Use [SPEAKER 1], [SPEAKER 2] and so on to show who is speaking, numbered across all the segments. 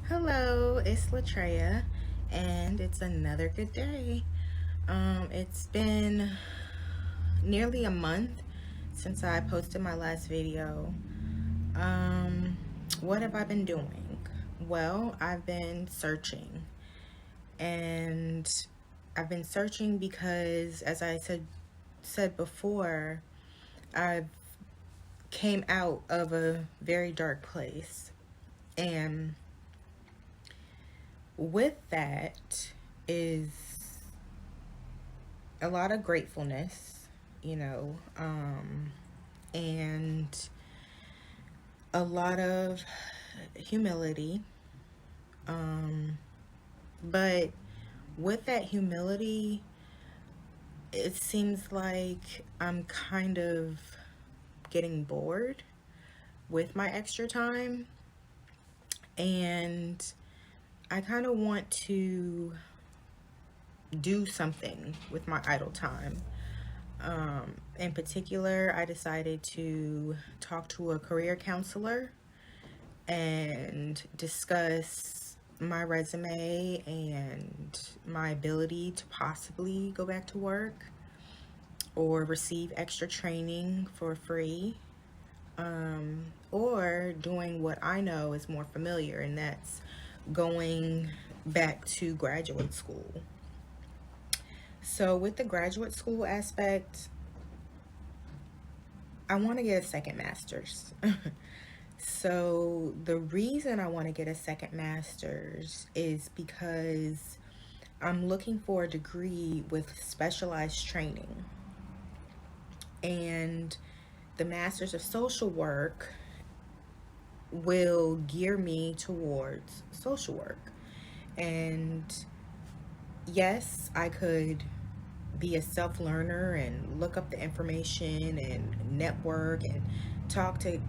[SPEAKER 1] Hello, it's Latreia, and it's another good day. It's been nearly a month since I posted my last video. Um, what have I been doing? Well, I've been searching, and I've been searching because, as I said before, I came out of a very dark place, and with that is a lot of gratefulness, you know, and a lot of humility. But with that humility, it seems like I'm kind of getting bored with my extra time, and I kind of want to do something with my idle time. In particular, I decided to talk to a career counselor and discuss my resume and my ability to possibly go back to work or receive extra training for free, or doing what I know is more familiar, and that's going back to graduate school. So, with the graduate school aspect, I want to get a second master's. So, the reason I want to get a second master's is because I'm looking for a degree with specialized training. And the master's of social work will gear me towards social work. And yes, I could be a self learner and look up the information and network and talk to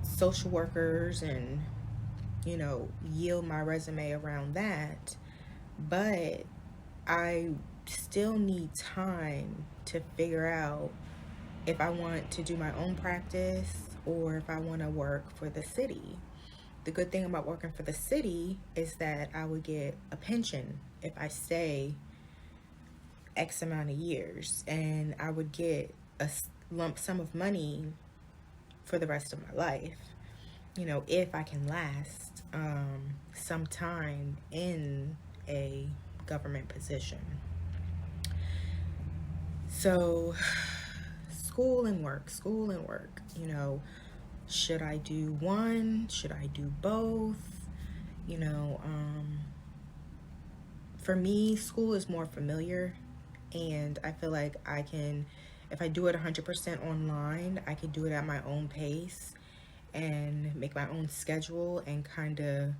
[SPEAKER 1] social workers and, yield my resume around that. But I still need time to figure out if I want to do my own practice or if I want to work for the city. The good thing about working for the city is that I would get a pension if I stay X amount of years, and I would get a lump sum of money for the rest of my life, if I can last some time in a government position. So, school and work, should I do one? Should I do both? You know, um, for me, school is more familiar, and I feel like I can, if I do it 100% online, I can do it at my own pace and make my own schedule and kind of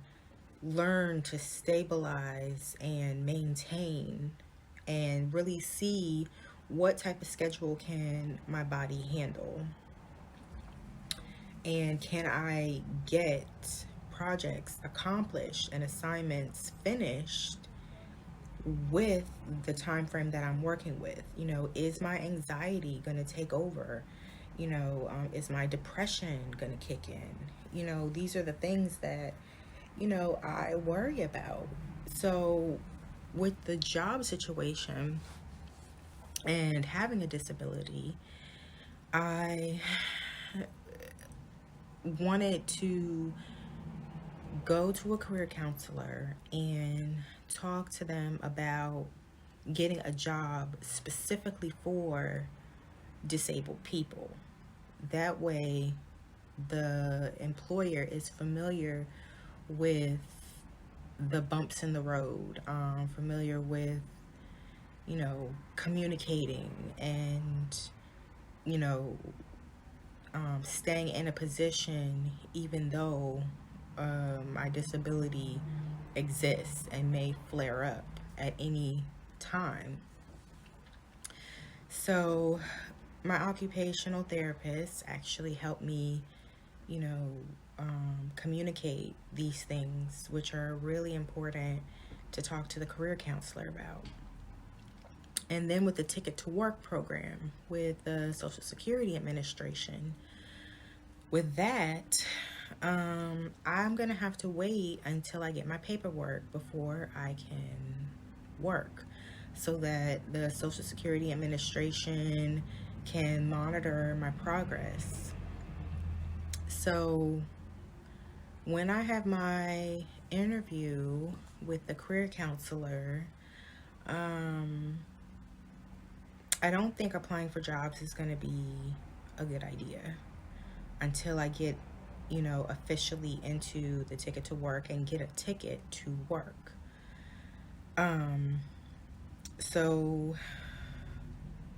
[SPEAKER 1] learn to stabilize and maintain and really see what type of schedule can my body handle, and can I get projects accomplished and assignments finished with the time frame that I'm working with. Is my anxiety going to take over? Is my depression going to kick in? These are the things that I worry about. So with the job situation and having a disability, I wanted to go to a career counselor and talk to them about getting a job specifically for disabled people. That way, the employer is familiar with the bumps in the road, familiar with, communicating and, you know, staying in a position even though my disability exists and may flare up at any time. So, my occupational therapist actually helped me, communicate these things, which are really important to talk to the career counselor about. And then with the Ticket to Work program with the Social Security Administration, with that, I'm gonna have to wait until I get my paperwork before I can work, so that the Social Security Administration can monitor my progress. So when I have my interview with the career counselor, um, I don't think applying for jobs is going to be a good idea until I get, officially into the Ticket to Work and get a ticket to work. Um, so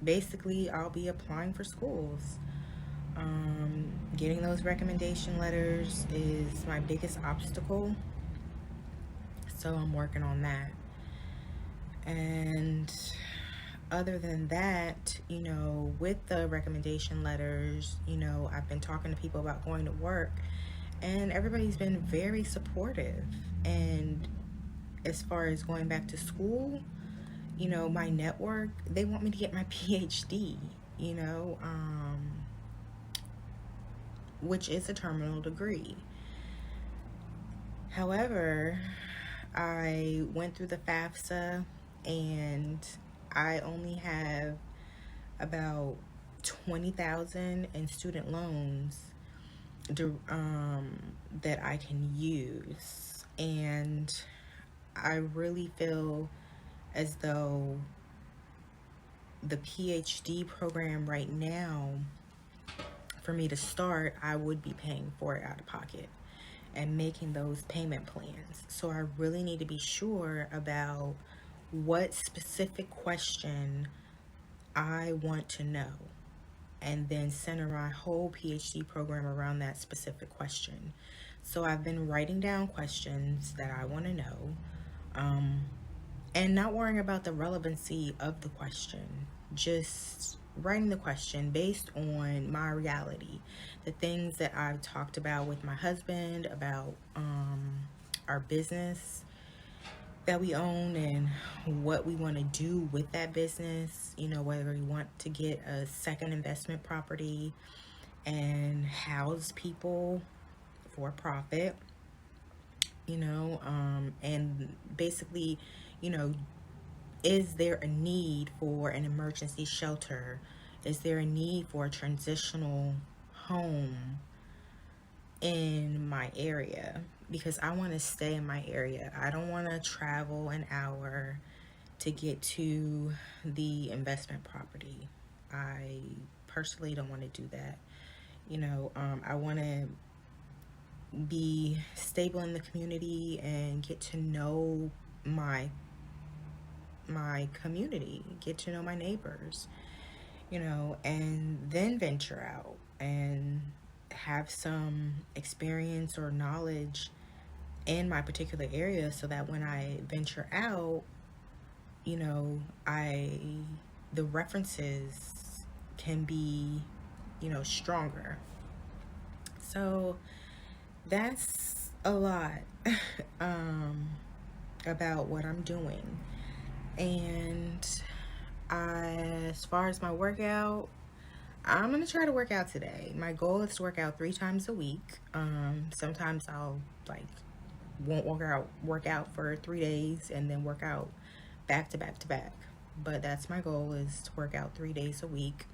[SPEAKER 1] basically, I'll be applying for schools. Getting those recommendation letters is my biggest obstacle, so I'm working on that. And other than that, with the recommendation letters, I've been talking to people about going to work, and everybody's been very supportive. And as far as going back to school, my network, they want me to get my PhD, you know, um, which is a terminal degree. However, I went through the FAFSA, and I only have about 20,000 in student loans that I can use. And I really feel as though the PhD program right now, for me to start, I would be paying for it out of pocket and making those payment plans. So I really need to be sure about what specific question I want to know, and then center my whole PhD program around that specific question. So I've been writing down questions that I want to know, and not worrying about the relevancy of the question, just writing the question based on my reality, the things that I've talked about with my husband about our business that we own and what we want to do with that business, whether we want to get a second investment property and house people for profit, and basically, you know, is there a need for an emergency shelter? Is there a need for a transitional home in my area? Because I want to stay in my area. I don't want to travel an hour to get to the investment property. I personally don't want to do that. I want to be stable in the community and get to know my community, get to know my neighbors, and then venture out and have some experience or knowledge in my particular area, so that when I venture out, I the references can be, stronger. So that's a lot um, about what I'm doing. And as far as my workout, I'm gonna try to work out today. My goal is to work out 3 times a week. Sometimes I'll like won't work out for 3 days and then work out back to back to back. But that's my goal, is to work out 3 days a week.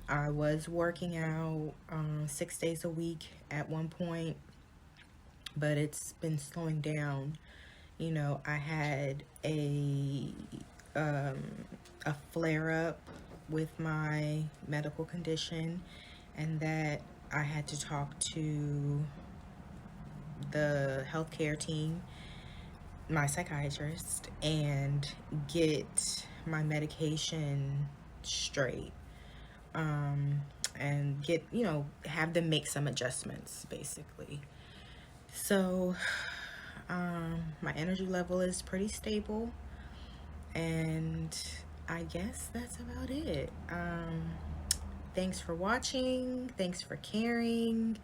[SPEAKER 1] I was working out 6 days a week at one point, but it's been slowing down. I had um, a flare up with my medical condition, and that I had to talk to the healthcare team, my psychiatrist, and get my medication straight. And get, have them make some adjustments basically. So, my energy level is pretty stable, and I guess that's about it. Thanks for watching. Thanks for caring.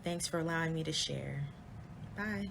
[SPEAKER 1] Thanks for allowing me to share. Bye.